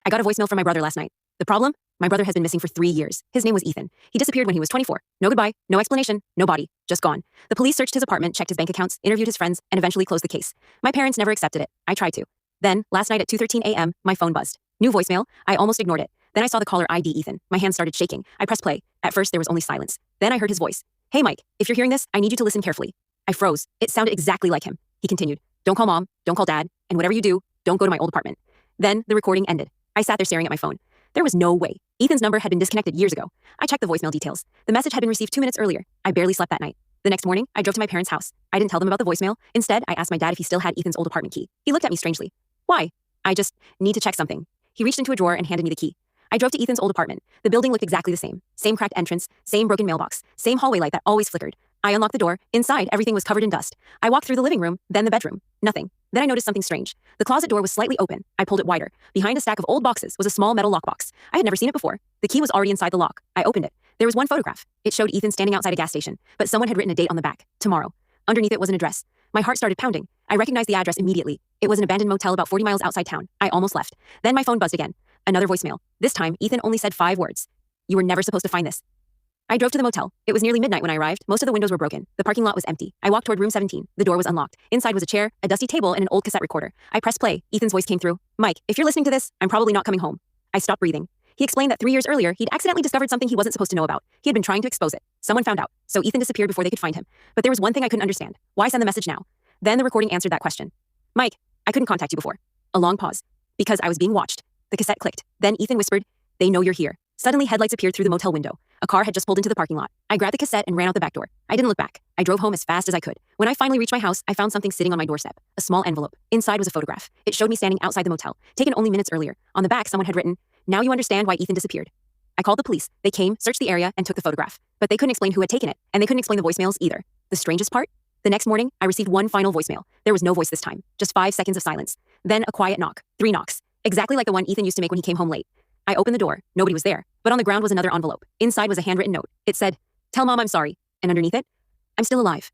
I got a voicemail from my brother last night. The problem? My brother has been missing for 3 years. His name was Ethan. He disappeared when he was 24. No goodbye, no explanation, no body, just gone. The police searched his apartment, checked his bank accounts, interviewed his friends, and eventually closed the case. My parents never accepted it. I tried to. Then, last night at 2:13 a.m., my phone buzzed. New voicemail. I almost ignored it. Then I saw the caller ID Ethan. My hand started shaking. I pressed play. At first, there was only silence. Then I heard his voice. Hey, Mike, if you're hearing this, I need you to listen carefully. I froze. It sounded exactly like him. He continued. Don't call mom, don't call dad, and whatever you do, don't go to my old apartment. Then the recording ended. I sat there staring at my phone. There was no way. Ethan's number had been disconnected years ago. I checked the voicemail details. The message had been received 2 minutes earlier. I barely slept that night. The next morning, I drove to my parents' house. I didn't tell them about the voicemail. Instead, I asked my dad if he still had Ethan's old apartment key. He looked at me strangely. Why? I just need to check something. He reached into a drawer and handed me the key. I drove to Ethan's old apartment. The building looked exactly the same. Same cracked entrance, same broken mailbox, same hallway light that always flickered. I unlocked the door. Inside, everything was covered in dust. I walked through the living room, then the bedroom. Nothing. Then I noticed something strange. The closet door was slightly open. I pulled it wider. Behind a stack of old boxes was a small metal lockbox. I had never seen it before. The key was already inside the lock. I opened it. There was one photograph. It showed Ethan standing outside a gas station, but someone had written a date on the back. Tomorrow. Underneath it was an address. My heart started pounding. I recognized the address immediately. It was an abandoned motel about 40 miles outside town. I almost left. Then my phone buzzed again. Another voicemail. This time, Ethan only said 5 words. You were never supposed to find this. I drove to the motel. It was nearly midnight when I arrived. Most of the windows were broken. The parking lot was empty. I walked toward room 17. The door was unlocked. Inside was a chair, a dusty table, and an old cassette recorder. I pressed play. Ethan's voice came through. Mike, if you're listening to this, I'm probably not coming home. I stopped breathing. He explained that 3 years earlier, he'd accidentally discovered something he wasn't supposed to know about. He had been trying to expose it. Someone found out. So Ethan disappeared before they could find him. But there was one thing I couldn't understand. Why send the message now? Then the recording answered that question. Mike, I couldn't contact you before. A long pause. Because I was being watched. The cassette clicked. Then Ethan whispered, they know you're here. Suddenly, headlights appeared through the motel window. A car had just pulled into the parking lot. I grabbed the cassette and ran out the back door. I didn't look back. I drove home as fast as I could. When I finally reached my house, I found something sitting on my doorstep. A small envelope. Inside was a photograph. It showed me standing outside the motel, taken only minutes earlier. On the back, someone had written, now you understand why Ethan disappeared. I called the police. They came, searched the area, and took the photograph. But they couldn't explain who had taken it, and they couldn't explain the voicemails either. The strangest part? The next morning, I received one final voicemail. There was no voice this time. Just 5 seconds of silence. Then a quiet knock. 3 knocks. Exactly like the one Ethan used to make when he came home late. I opened the door. Nobody was there. But on the ground was another envelope. Inside was a handwritten note. It said, tell mom I'm sorry. And underneath it, I'm still alive.